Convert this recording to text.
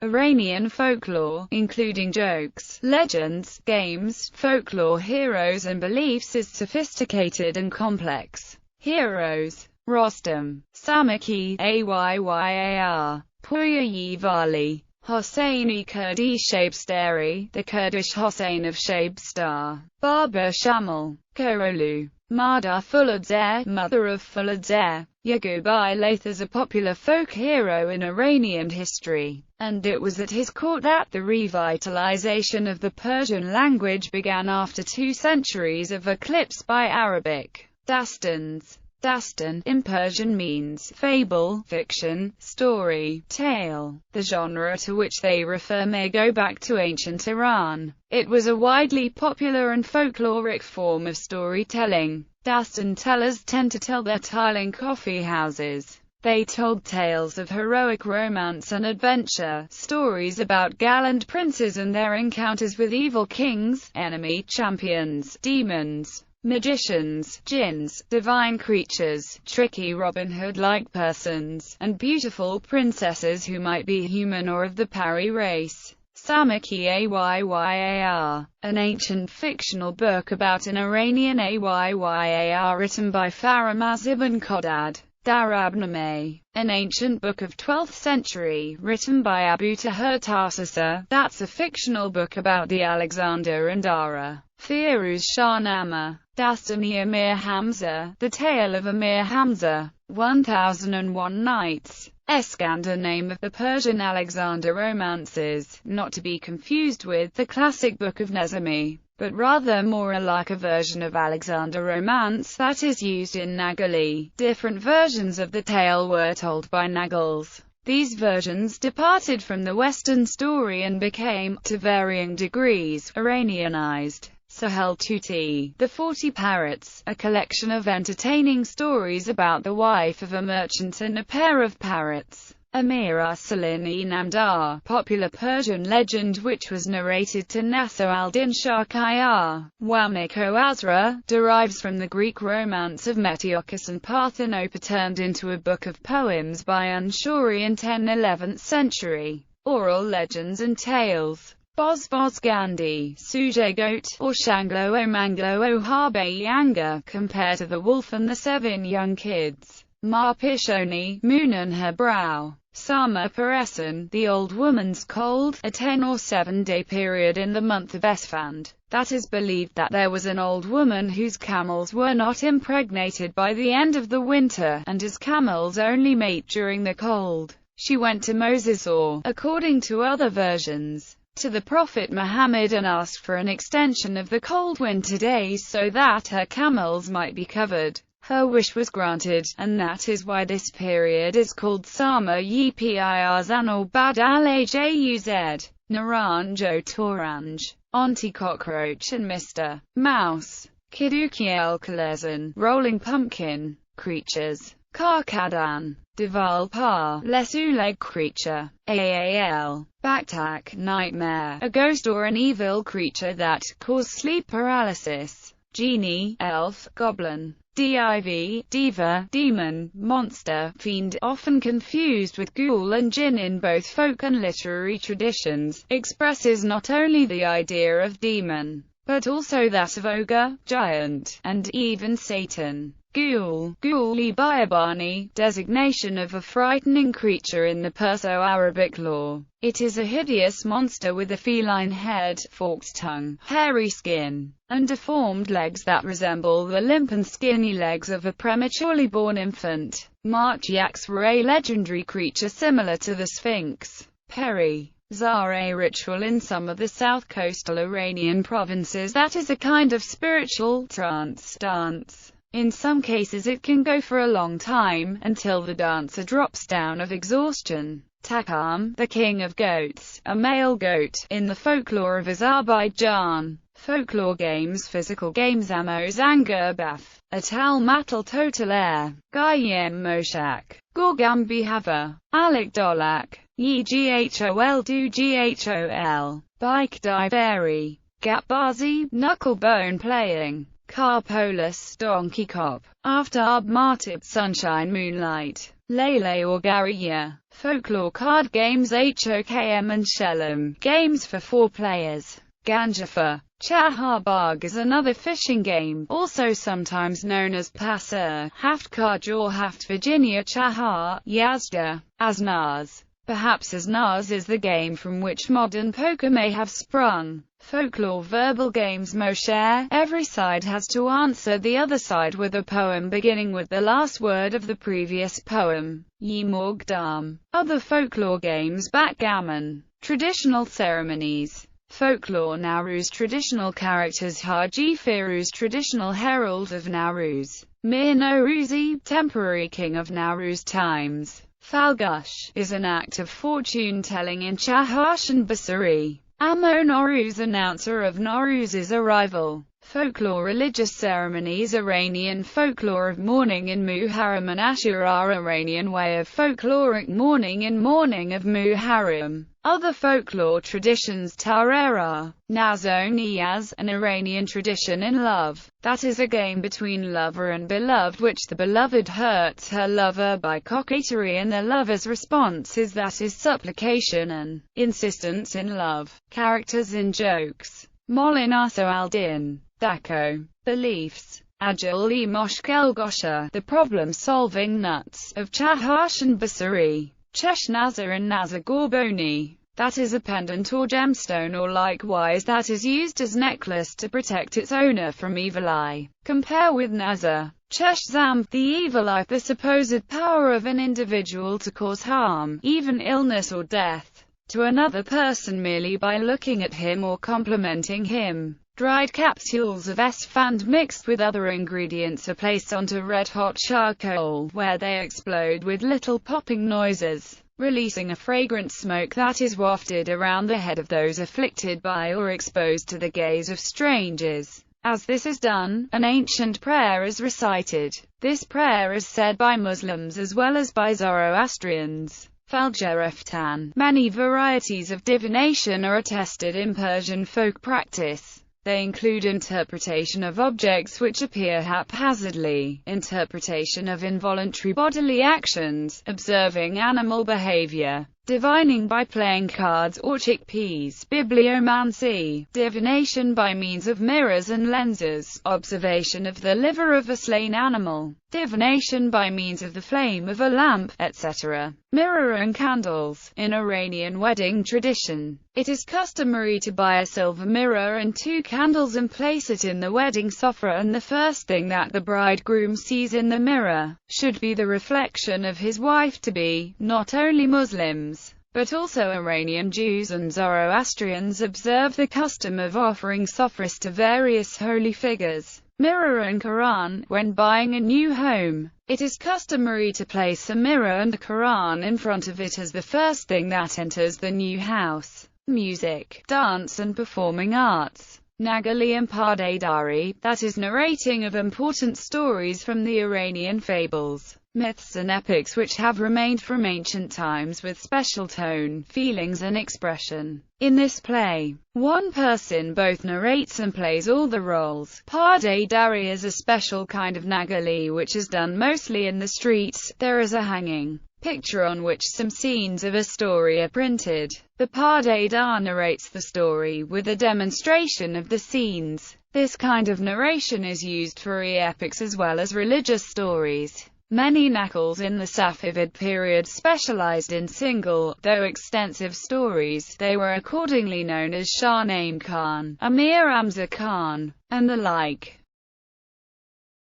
Iranian folklore, including jokes, legends, games, folklore heroes and beliefs, is sophisticated and complex. Heroes: Rostam, Samaki, Ayyar, Puyayi Vali, Hosseini Kurdi Shabstari, the Kurdish Hossein of Shabstar, Baba Shamal, Korolu, Mada Fuladze, mother of Fuladze. Yaqubai Laith is a popular folk hero in Iranian history, and it was at his court that the revitalization of the Persian language began after 2 centuries of eclipse by Arabic. Dastans. Dastan, in Persian, means fable, fiction, story, tale. The genre to which they refer may go back to ancient Iran. It was a widely popular and folkloric form of storytelling. Dastan tellers tend to tell their tale in coffee houses. They told tales of heroic romance and adventure, stories about gallant princes and their encounters with evil kings, enemy champions, demons, magicians, jinns, divine creatures, tricky Robin Hood-like persons, and beautiful princesses who might be human or of the Pari race. Samaki Ayyar, an ancient fictional book about an Iranian Ayyar written by Faramaz ibn Qodad. Darabnameh, an ancient book of 12th century, written by Abu Tahir Tarsasa, that's a fictional book about the Alexander and Dara. Firuz Shahnameh, Dastani Amir Hamza, the tale of Amir Hamza, 1001 Nights. Eskander, name of the Persian Alexander romances, not to be confused with the classic Book of Nezami, but rather more like a version of Alexander romance that is used in Nagali. Different versions of the tale were told by Nagals. These versions departed from the Western story and became, to varying degrees, Iranianized. Sahel Tuti, The 40 Parrots, a collection of entertaining stories about the wife of a merchant and a pair of parrots. Amira Salini Namdar, popular Persian legend which was narrated to Nasser al-Din Shah Qajar. Wamiko Azra, derives from the Greek romance of Metiochus and Parthenope, turned into a book of poems by Anshuri in 10th–11th century. Oral legends and tales. Bosbos Gandhi, Suje Goat, or Shanglo o Manglo o Harbe Yanga, compared to the wolf and the 7 young kids. Ma Pishoni, moon on her brow. Sama Paresan, the old woman's cold, a 10 or 7 day period in the month of Esfand. That is believed that there was an old woman whose camels were not impregnated by the end of the winter, and as camels only mate during the cold, she went to Moses, or, according to other versions, to the Prophet Muhammad, and asked for an extension of the cold winter days so that her camels might be covered. Her wish was granted, and that is why this period is called Sama Yipir Zan or Bad al-Ajuz. Naranjo Torange, Auntie Cockroach and Mr. Mouse. Kiduki el-Kalezan, Rolling Pumpkin. Creatures. Karkadan. Dival Par, Lesuleg creature. Aal. Baktak, nightmare, a ghost or an evil creature that cause sleep paralysis. Genie, elf, goblin. Div, diva, demon, monster, fiend, often confused with ghoul and jinn in both folk and literary traditions, expresses not only the idea of demon, but also that of ogre, giant, and even Satan. Ghoul, Ghouli Bayabani, designation of a frightening creature in the Perso-Arabic lore. It is a hideous monster with a feline head, forked tongue, hairy skin, and deformed legs that resemble the limp and skinny legs of a prematurely born infant. Marchiaks were a legendary creature similar to the Sphinx. Peri. Zare ritual in some of the south coastal Iranian provinces that is a kind of spiritual trance dance. In some cases it can go for a long time, until the dancer drops down of exhaustion. Takam, the king of goats, a male goat, in the folklore of Azerbaijan. Folklore games, physical games. Amozanga Bath, Atal Matal Total Air, Gayem Moshak, Gorgambi Hava, Alec Dolak, Yi Ghol Du Ghol, Bike Diveri, Gapbazi, Knucklebone playing. Carpolis, Donkey Cop, Aftab Martib, Sunshine Moonlight, Lele or Gariya. Folklore card games Hokm and Shellam. Games for 4 players. Ganjafa. Chahar Bagh is another fishing game, also sometimes known as Passer, Haftkaj or Haft Virginia Chahar, Yazda, Asnaz. Perhaps Asnaz is the game from which modern poker may have sprung. Folklore verbal games Mosher. Every side has to answer the other side with a poem beginning with the last word of the previous poem. Yimogdam. Other folklore games Backgammon. Traditional ceremonies. Folklore Nowruz. Traditional characters Haji Firuz, traditional herald of Nowruz. Mir Nowruzi, temporary king of Nowruz times. Falgush is an act of fortune-telling in Chahash and Basari. Amo Nowruz, announcer of Nowruz's arrival. Folklore religious ceremonies Iranian folklore of mourning in Muharram and Ashura. Iranian way of folkloric mourning in mourning of Muharram. Other folklore traditions Tarera, Nazo-Niyaz, an Iranian tradition in love. That is a game between lover and beloved which the beloved hurts her lover by coquetry and the lover's response is that is supplication and insistence in love. Characters in jokes. Molinaso al-Din. Dako. Beliefs. Ajali Moshkel Gosha, the problem-solving nuts of Chahash and Basari. Cheshnaza and Nazar Gorboni, that is a pendant or gemstone or likewise that is used as necklace to protect its owner from evil eye. Compare with Nazar. Cheshzam, the evil eye, the supposed power of an individual to cause harm, even illness or death, to another person merely by looking at him or complimenting him. Dried capsules of esfand mixed with other ingredients are placed onto red-hot charcoal, where they explode with little popping noises, releasing a fragrant smoke that is wafted around the head of those afflicted by or exposed to the gaze of strangers. As this is done, an ancient prayer is recited. This prayer is said by Muslims as well as by Zoroastrians. Faljareftan. Many varieties of divination are attested in Persian folk practice. They include interpretation of objects which appear haphazardly, interpretation of involuntary bodily actions, observing animal behavior, divining by playing cards or chickpeas, bibliomancy, divination by means of mirrors and lenses, observation of the liver of a slain animal, divination by means of the flame of a lamp, etc. Mirror and candles. In Iranian wedding tradition, it is customary to buy a silver mirror and 2 candles and place it in the wedding sofa, and the first thing that the bridegroom sees in the mirror should be the reflection of his wife-to-be. Not only Muslims, but also Iranian Jews and Zoroastrians observe the custom of offering sofras to various holy figures. Mirror and Quran. When buying a new home, it is customary to place a mirror and a Quran in front of it as the first thing that enters the new house. Music, dance and performing arts. Nagali and Padedari, that is narrating of important stories from the Iranian fables, myths and epics which have remained from ancient times with special tone, feelings and expression. In this play, one person both narrates and plays all the roles. Padedari is a special kind of Nagali which is done mostly in the streets. There is a hanging picture on which some scenes of a story are printed. The Padedar narrates the story with a demonstration of the scenes. This kind of narration is used for epics as well as religious stories. Many Nakals in the Safavid period specialized in single, though extensive stories. They were accordingly known as Shah Naim Khan, Amir Amza Khan, and the like.